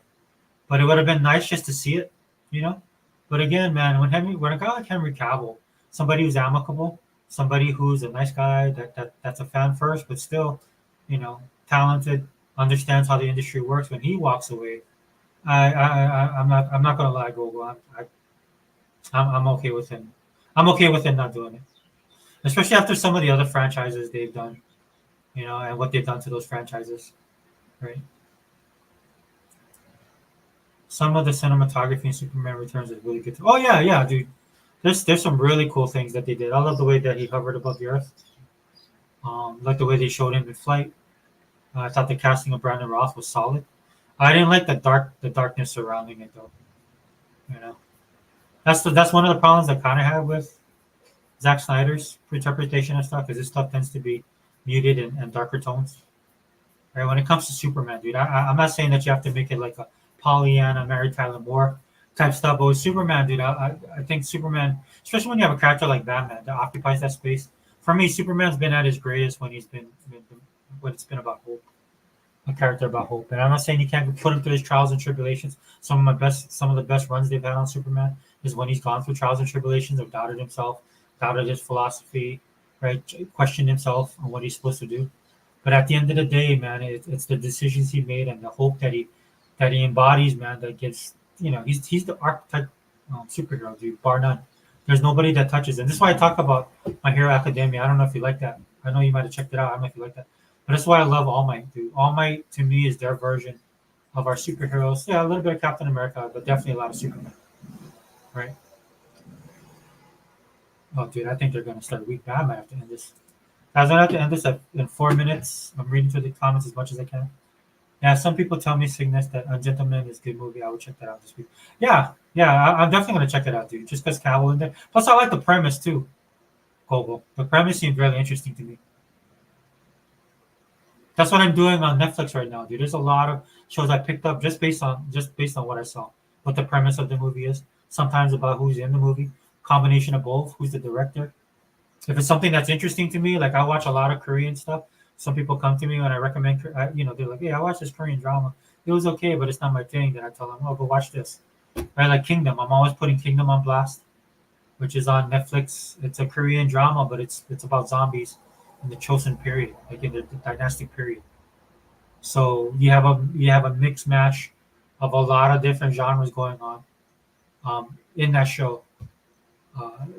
but it would have been nice just to see it, you know. But again, man, when a guy like Henry Cavill, somebody who's amicable, somebody who's a nice guy that's a fan first, but still, you know, talented, understands how the industry works. When he walks away, I'm not gonna lie, Gogo. I'm okay with him. I'm okay with him not doing it, especially after some of the other franchises they've done, you know, and what they've done to those franchises, right? Some of the cinematography in Superman Returns is really good. Oh yeah, yeah, dude. There's some really cool things that they did. I love the way that he hovered above the earth. Like the way they showed him in flight. I thought the casting of Brandon Roth was solid. I didn't like the darkness surrounding it though. You know, that's one of the problems I kind of have with Zack Snyder's interpretation of stuff, because his stuff tends to be muted and darker tones. Right? When it comes to Superman, dude, I'm not saying that you have to make it like a Pollyanna, Mary Tyler Moore type stuff, but with Superman, dude, I think Superman, especially when you have a character like Batman that occupies that space. For me, Superman's been at his greatest when when it's been about hope, a character about hope. And I'm not saying you can't put him through his trials and tribulations. Some of the best runs they've had on Superman is when he's gone through trials and tribulations or doubted himself, doubted his philosophy, right? Questioned himself on what he's supposed to do. But at the end of the day, man, it's the decisions he made and the hope that he embodies, man. That gives, you know, he's the archetype superhero, dude, bar none. There's nobody that touches him. This is why I talk about My Hero Academia. I don't know if you like that. I know you might have checked it out. I don't know if you like that. But that's why I love All Might, dude. All Might to me is their version of our superheroes. Yeah, a little bit of Captain America, but definitely a lot of Superman, right? Oh, dude, I think they're gonna start weak. I might have to end this. Guys, I have to end this in 4 minutes. I'm reading through the comments as much as I can. Yeah, some people tell me, Cygnus, that Ungentleman is a good movie. I would check that out this week. Yeah, yeah, I'm definitely gonna check it out, dude. Just because Cavill in there. Plus, I like the premise too. Kobo. The premise seemed really interesting to me. That's what I'm doing on Netflix right now, dude. There's a lot of shows I picked up just based on what I saw, what the premise of the movie is. Sometimes about who's in the movie, combination of both. Who's the director? If it's something that's interesting to me, like I watch a lot of Korean stuff. Some people come to me when I recommend, you know, they're like, "Hey, I watched this Korean drama. It was okay, but it's not my thing." Then I tell them, "Oh, go watch this." Right, like Kingdom. I'm always putting Kingdom on blast, which is on Netflix. It's a Korean drama, but it's about zombies in the Chosun period, like in the dynastic period. So you have a mix mash of a lot of different genres going on in that show,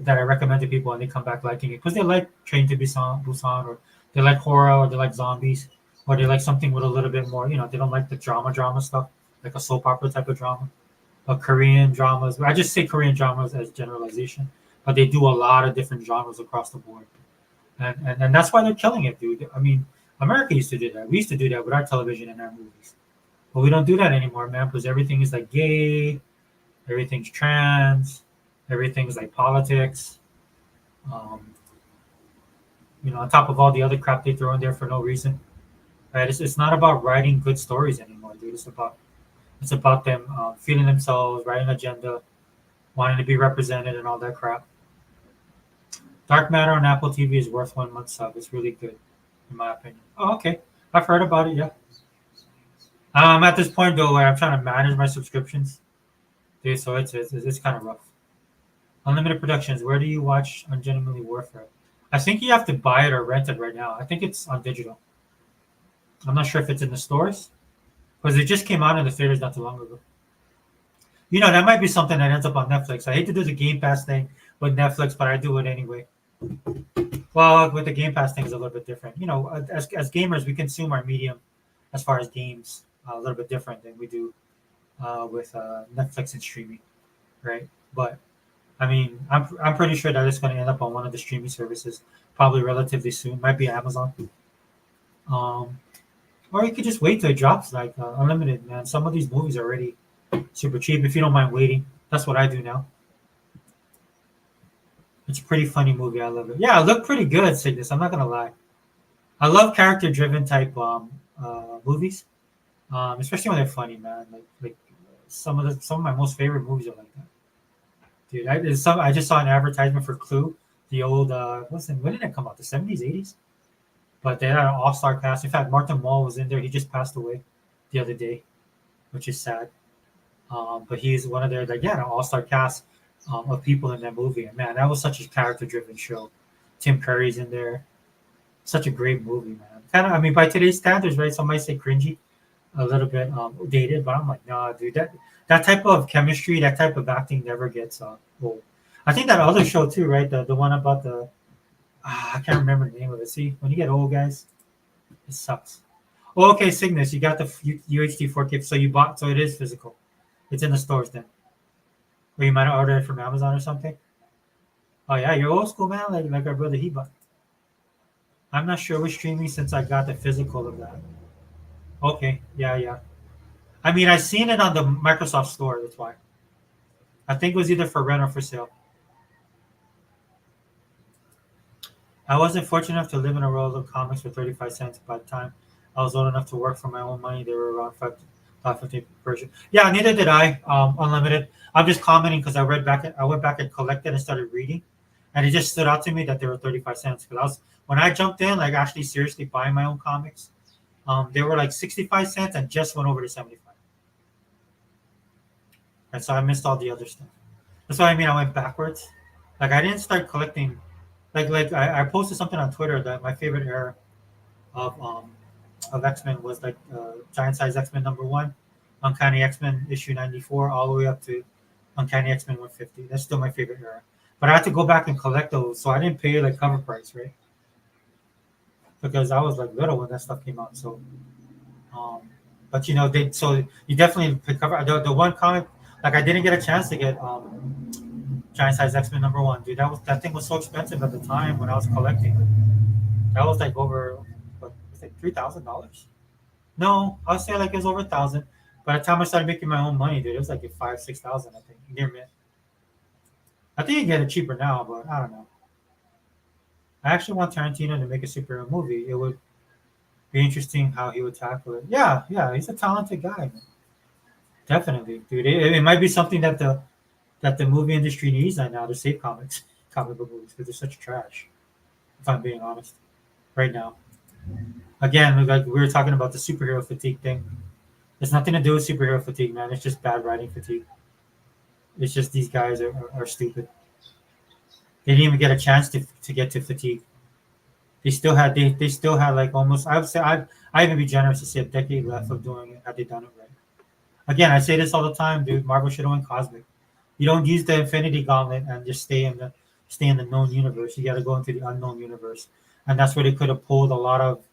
that I recommend to people, and they come back liking it because they like Train to Busan, or they like horror, or they like zombies, or they like something with a little bit more. You know, they don't like the drama stuff, like a soap opera type of drama. Korean dramas. I just say Korean dramas as generalization, but they do a lot of different genres across the board, and that's why they're killing it, dude. I mean, America used to do that. We used to do that with our television and our movies. But we don't do that anymore, man, because everything is like gay, everything's trans, everything's like politics. Um, on top of all the other crap they throw in there for no reason. Right? It's not about writing good stories anymore, dude. It's about them feeling themselves, writing an agenda, wanting to be represented, and all that crap. Dark Matter on Apple TV is worth 1 month sub. It's really good, in my opinion. Oh, okay. I've heard about it. Yeah. At this point though, where I'm trying to manage my subscriptions, dude. So it's kind of rough. Unlimited Productions. Where do you watch Ungenuinely Warfare? I think you have to buy it or rent it right now. I think it's on digital. I'm not sure if it's in the stores because it just came out in the theaters not too long ago. That might be something that ends up on Netflix. I hate to do the Game Pass thing with Netflix, but I do it anyway. Well, with the Game Pass thing is a little bit different. As gamers, we consume our medium as far as games a little bit different than we do with Netflix and streaming, right? But I mean, I'm pretty sure that it's going to end up on one of the streaming services probably relatively soon. Might be Amazon, um, or you could just wait till it drops like unlimited. Man, some of these movies are already super cheap if you don't mind waiting. That's what I do now. It's a pretty funny movie. I love it. Yeah, it looked pretty good, Cygnus. I'm not gonna lie. I love character-driven type movies, especially when they're funny, man. Like some of my most favorite movies are like that. Dude, I just saw an advertisement for Clue, the old when did it come out? The 70s, 80s? But they had an all-star cast. In fact, Martin Mull was in there. He just passed away the other day, which is sad. But he's one of their an all-star cast of people in that movie. And man, that was such a character-driven show. Tim Curry's in there. Such a great movie, man. Kind of, I mean, by today's standards, right? Some might say cringy, a little bit dated, but I'm like, nah, dude, that type of chemistry, that type of acting never gets old. I think that other show too, right? The one about I can't remember the name of it. See, when you get old, guys, it sucks. Oh, okay, Cygnus, you got the UHD 4K, so so it is physical. It's in the stores then, or you might have ordered it from Amazon or something. Oh yeah, you're old school, man, like our brother Heba. I'm not sure we're streaming since I got the physical of that. Okay, yeah, yeah. I mean, I seen it on the Microsoft Store. That's why. I think it was either for rent or for sale. I wasn't fortunate enough to live in a world of comics for 35 cents. By the time I was old enough to work for my own money, they were around 5.50 per issue. Yeah, neither did I. Unlimited. I'm just commenting because I went back and collected and started reading, and it just stood out to me that they were 35 cents. Because when I jumped in, like actually seriously buying my own comics, they were like 65 cents and just went over to 75. And so I missed all the other stuff. That's what I mean. I went backwards. Like I didn't start collecting. I posted something on Twitter that my favorite era of X Men was like Giant Size X Men #1, Uncanny X Men issue 94, all the way up to Uncanny X Men 150. That's still my favorite era. But I had to go back and collect those, so I didn't pay like cover price, right? Because I was like little when that stuff came out. So, but they so you definitely pick cover the one comic. Like I didn't get a chance to get Giant Size X Men #1, dude. That thing was so expensive at the time when I was collecting. That was like over what was it $3,000? No, I would say like it was over 1,000. By the time I started making my own money, dude, it was like 5,000, 6,000. I think near mint. I think you get it cheaper now, but I don't know. I actually want Tarantino to make a superhero movie. It would be interesting how he would tackle it. Yeah, yeah, he's a talented guy, man. Definitely, dude. It might be something that the movie industry needs right now to save comic book movies because they're such trash. If I'm being honest, right now. Again, like we were talking about the superhero fatigue thing. It's nothing to do with superhero fatigue, man. It's just bad writing fatigue. It's just these guys are stupid. They didn't even get a chance to get to fatigue. They still had like almost I would say I even be generous to say a decade left of doing it had they done it right. Again, I say this all the time, dude. Marvel should have won Cosmic. You don't use the Infinity Gauntlet and just stay in the known universe. You got to go into the unknown universe, and that's where they could have pulled a lot of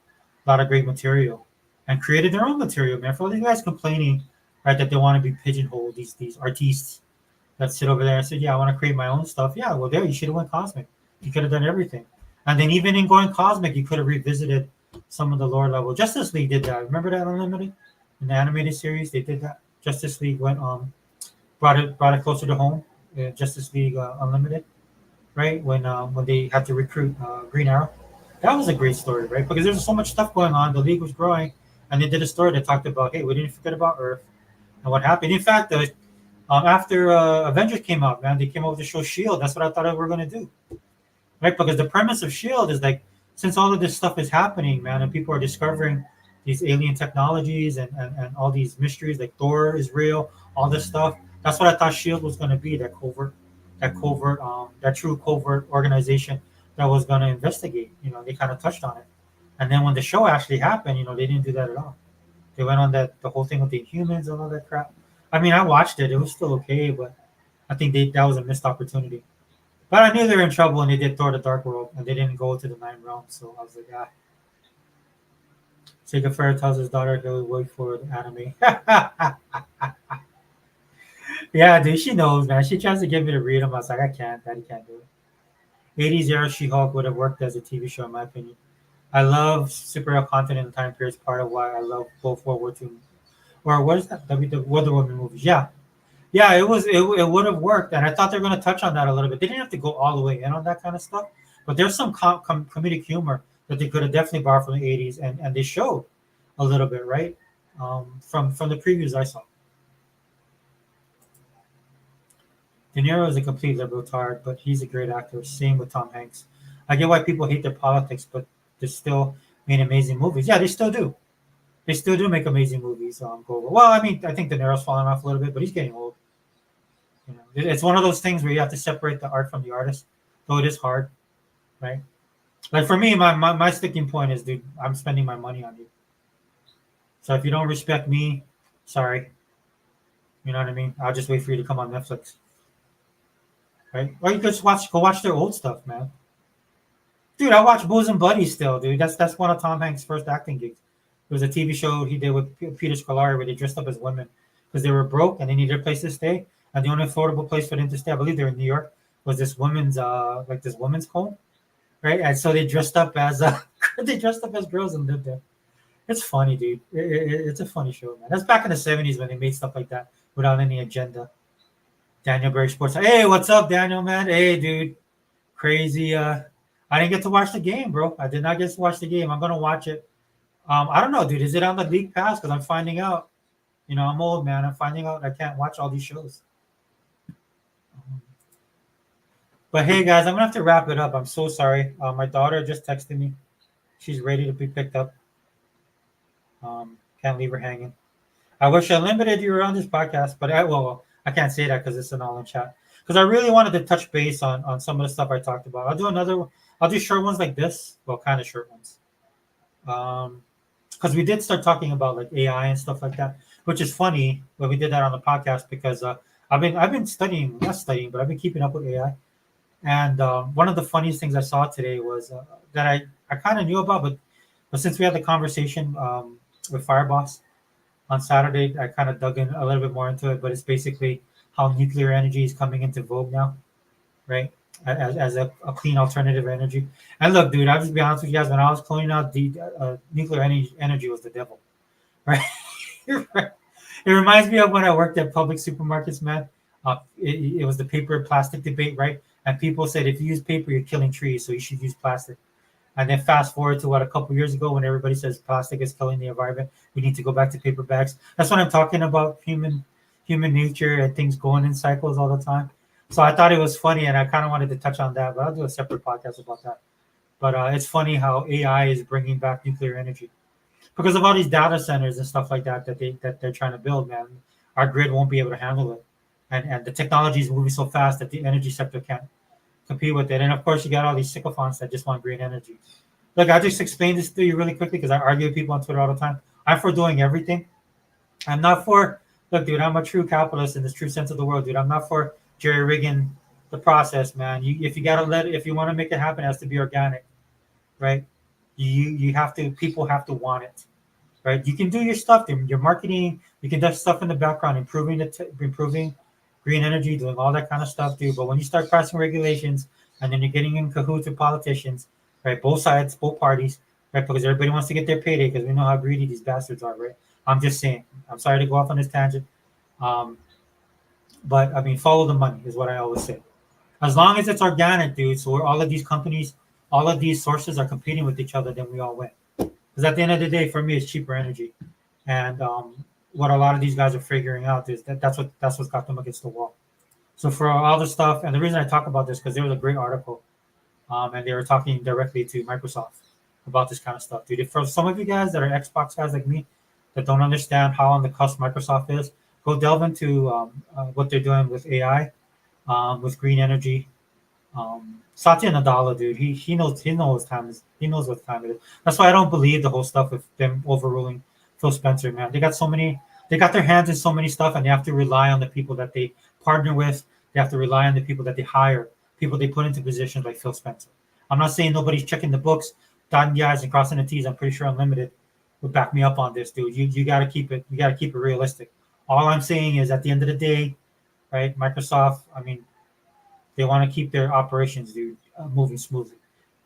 great material and created their own material, man. For all these guys complaining, right, that they want to be pigeonholed, these artists that sit over there and say, "Yeah, I want to create my own stuff." Yeah, well, there you should have went Cosmic. You could have done everything, and then even in going Cosmic, you could have revisited some of the lore level. Justice League did that. Remember that Unlimited? in the animated series. They did that. Justice League went brought it closer to home. Justice League Unlimited, right? When they had to recruit Green Arrow, that was a great story, right? Because there's so much stuff going on. The league was growing, and they did a story that talked about, hey, we didn't forget about Earth and what happened. In fact, after Avengers came out, man, they came over to show Shield. That's what I thought they were gonna do, right? Because the premise of Shield is like, since all of this stuff is happening, man, and people are discovering these alien technologies and all these mysteries, like Thor is real, all this stuff. That's what I thought Shield was going to be, that true covert organization that was going to investigate. They kind of touched on it, and then when the show actually happened, they didn't do that at all. They went on the whole thing with the humans and all that crap. I mean, I watched it; it was still okay, but I think that was a missed opportunity. But I knew they were in trouble when they did Thor: The Dark World, and they didn't go to the Nine Realms. So I was like, ah. Sega Fair tells his daughter he'll wait for the anime. Yeah, dude, she knows, man. She tries to get me to read them. I was like, I can't. Daddy can't do it. 80s era She-Hulk would have worked as a TV show, in my opinion. I love superhero content in the time period. It's part of why I love both World War II, or what is that? Wonder Woman movies. Yeah, yeah, it would have worked, and I thought they were going to touch on that a little bit. They didn't have to go all the way in on that kind of stuff, but there's some comedic humor that they could have definitely borrowed from the 80s, and they showed a little bit, right? From the previews I saw. De Niro is a complete liberal tard, but he's a great actor. Same with Tom Hanks. I get why people hate their politics, but they still made amazing movies. Yeah, they still do. They still do make amazing movies. Well, I mean, I think De Niro's falling off a little bit, but he's getting old. It's one of those things where you have to separate the art from the artist, though it is hard, right? Like for me, my sticking point is, dude, I'm spending my money on you. So if you don't respect me, sorry. You know what I mean? I'll just wait for you to come on Netflix, right? Or you could just go watch their old stuff, man. Dude, I watch Bosom Buddies still, dude. That's one of Tom Hanks' first acting gigs. It was a TV show he did with Peter Scolari where they dressed up as women because they were broke and they needed a place to stay. And the only affordable place for them to stay, I believe they're in New York, was this women's home, right? And so they dressed up as they dressed up as girls and lived there. It's funny, dude. It's a funny show, man. That's back in the '70s when they made stuff like that without any agenda. Daniel Berry Sports. Hey, what's up, Daniel, man? Hey, dude. Crazy. I didn't get to watch the game, bro. I did not get to watch the game. I'm gonna watch it. I don't know, dude. Is it on the League Pass? Because I'm finding out. I'm old, man. I'm finding out I can't watch all these shows. But hey, guys, I'm gonna have to wrap it up. I'm so sorry. My daughter just texted me. She's ready to be picked up. Can't leave her hanging. I wish I limited you around this podcast, but I can't say that because it's an all-in chat. Because I really wanted to touch base on some of the stuff I talked about. I'll do short ones like this. Well, kind of short ones. Because we did start talking about like AI and stuff like that, which is funny when we did that on the podcast because I've been studying, not studying, but I've been keeping up with AI. And one of the funniest things I saw today was that I kind of knew about, but since we had the conversation with Fireboss on Saturday, I kind of dug in a little bit more into it. But it's basically how nuclear energy is coming into vogue now, right? As a clean alternative energy. And look, dude, I'll just be honest with you guys. When I was cleaning out the nuclear energy was the devil, right? It reminds me of when I worked at public supermarkets, man. It was the paper and plastic debate, right? And people said if you use paper, you're killing trees, so you should use plastic. And then fast forward to what a couple years ago when everybody says plastic is killing the environment, we need to go back to paper bags. That's what I'm talking about, human nature and things going in cycles all the time. So I thought it was funny, and I kind of wanted to touch on that, but I'll do a separate podcast about that. But it's funny how AI is bringing back nuclear energy because of all these data centers and stuff like that they're trying to build. Man, our grid won't be able to handle it, and the technology is moving so fast that the energy sector can't compete with it. And of course, you got all these sycophants that just want green energy. Look, I just explained this to you really quickly because I argue with people on Twitter all the time. I'm for doing everything. I'm not for look, dude. I'm a true capitalist in this true sense of the word, dude. I'm not for jerry rigging the process, man. If you want to make it happen, it has to be organic, right? You have to. People have to want it, right? You can do your stuff, your marketing. You can do stuff in the background, improving green energy, doing all that kind of stuff, dude. But when you start passing regulations, and then you're getting in cahoots with politicians, right? Both sides, both parties. right? Because everybody wants to get their payday because we know how greedy these bastards are, right? I'm just saying. I'm sorry to go off on this tangent, um, but I mean, follow the money is what I always say. As long as it's organic, dude. So where all of these companies, all of these sources are competing with each other, then we all win. Because at the end of the day, for me, it's cheaper energy, and what a lot of these guys are figuring out is that that's what's got them against the wall. So for all the stuff, and the reason I talk about this because there was a great article, and they were talking directly to Microsoft about this kind of stuff, dude. If for some of you guys that are Xbox guys like me that don't understand how on the cusp Microsoft is, go delve into what they're doing with AI, with green energy. Satya Nadella, dude, he knows what time it is. That's why I don't believe the whole stuff with them overruling Phil Spencer, man. They got their hands in so many stuff, and they have to rely on the people that they partner with. They have to rely on the people that they hire, people they put into positions like Phil Spencer. I'm not saying nobody's checking the books, dotting the i's and crossing the t's. I'm pretty sure Unlimited would back me up on this, dude. You got to keep it. You got to keep it realistic. All I'm saying is, at the end of the day, right? Microsoft. I mean, they want to keep their operations, dude, moving smoothly,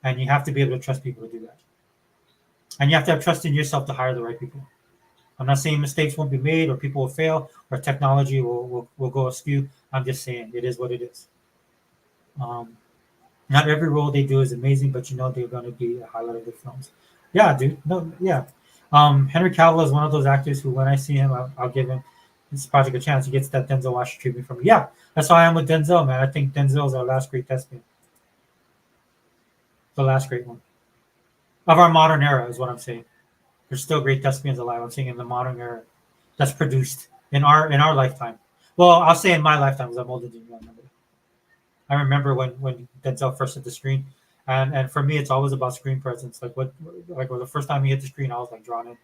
and you have to be able to trust people to do that. And you have to have trust in yourself to hire the right people. I'm not saying mistakes won't be made, or people will fail, or technology will go askew. I'm just saying it is what it is. Um, Not every role they do is amazing, but you know they're going to be a highlight of the films. Yeah, dude. No, yeah. Henry Cavill is one of those actors who, when I see him, I'll give him this project a chance. He gets that Denzel Washington treatment from me. Yeah, that's how I am with Denzel, man. I think Denzel is our last great thespian, the last great one of our modern era, is what I'm saying. There's still great thespians alive. I'm saying in the modern era that's produced in our lifetime. Well, I'll say in my lifetime because I'm older than you. I remember when Denzel first hit the screen, and for me, it's always about screen presence. When the first time he hit the screen, I was like drawn in,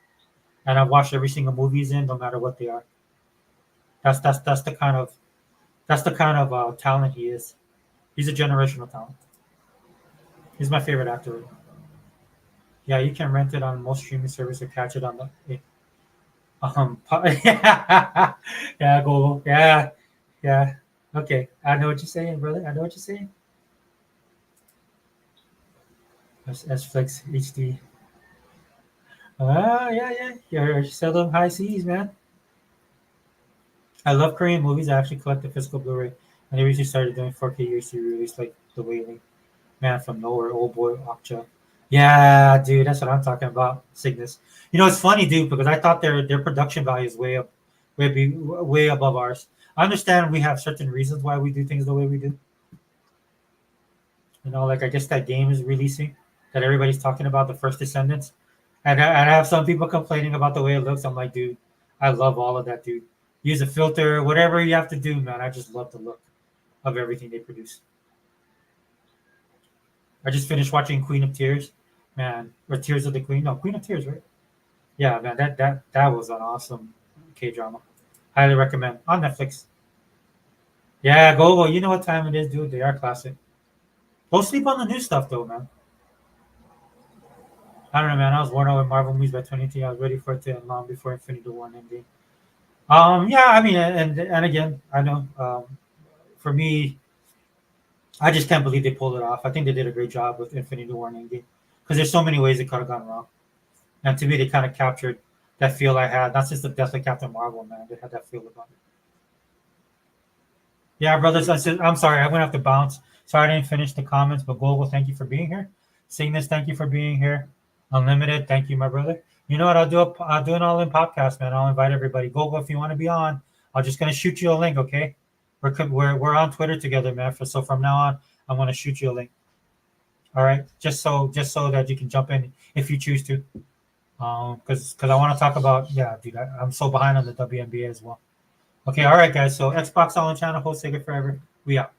and I've watched every single movie he's in, no matter what they are. That's the kind of talent he is. He's a generational talent. He's my favorite actor. Yeah, you can rent it on most streaming service or catch it on the yeah, yeah, Google. Yeah, yeah. Okay, I know what you're saying, brother. I know what you're saying. S-Flex HD. Ah, yeah, yeah. You're seldom high seas, man. I love Korean movies. I actually collect the physical Blu-ray, and they recently started doing 4K UHD release, like The Wailing, Man from Nowhere, Old Boy, Okja. Yeah, dude, that's what I'm talking about. Cygnus. You know, it's funny, dude, because I thought their production value is way up, way above ours. I understand we have certain reasons why we do things the way we do. You know, like I guess that game is releasing that everybody's talking about, the First Descendants, and I have some people complaining about the way it looks. I'm like, dude, I love all of that, dude. Use a filter, whatever you have to do, man. I just love the look of everything they produce. I just finished watching Queen of Tears, man, or Tears of the Queen. No, Queen of Tears, right? Yeah, man, that was an awesome K drama. Highly recommend on Netflix. Yeah, go. Well, you know what time it is, dude. They are classic. Don't sleep on the new stuff, though, man. I don't know, man. I was worn out with Marvel movies by 2018. I was ready for it to end long before Infinity War ending. Yeah, I mean, and again, I know. For me, I just can't believe they pulled it off. I think they did a great job with Infinity War and Endgame because there's so many ways it could have gone wrong. And to me, they kind of captured that feel I had. Not just the death of Captain Marvel, man. They had that feel about it. Yeah, brothers. I'm sorry. I'm gonna have to bounce. Sorry I didn't finish the comments, but Global, thank you for being here. Cygnus, thank you for being here. Unlimited, thank you, my brother. You know what? I'll do an all-in podcast, man. I'll invite everybody. Global, if you want to be on, I'm just gonna shoot you a link, okay? We're on Twitter together, man. So from now on, I'm gonna shoot you a link. All right, just so that you can jump in if you choose to. Because I want to talk about, yeah, dude. I'm so behind on the WNBA as well. Okay, all right, guys. So Xbox All In channel, host Sega Forever. We out.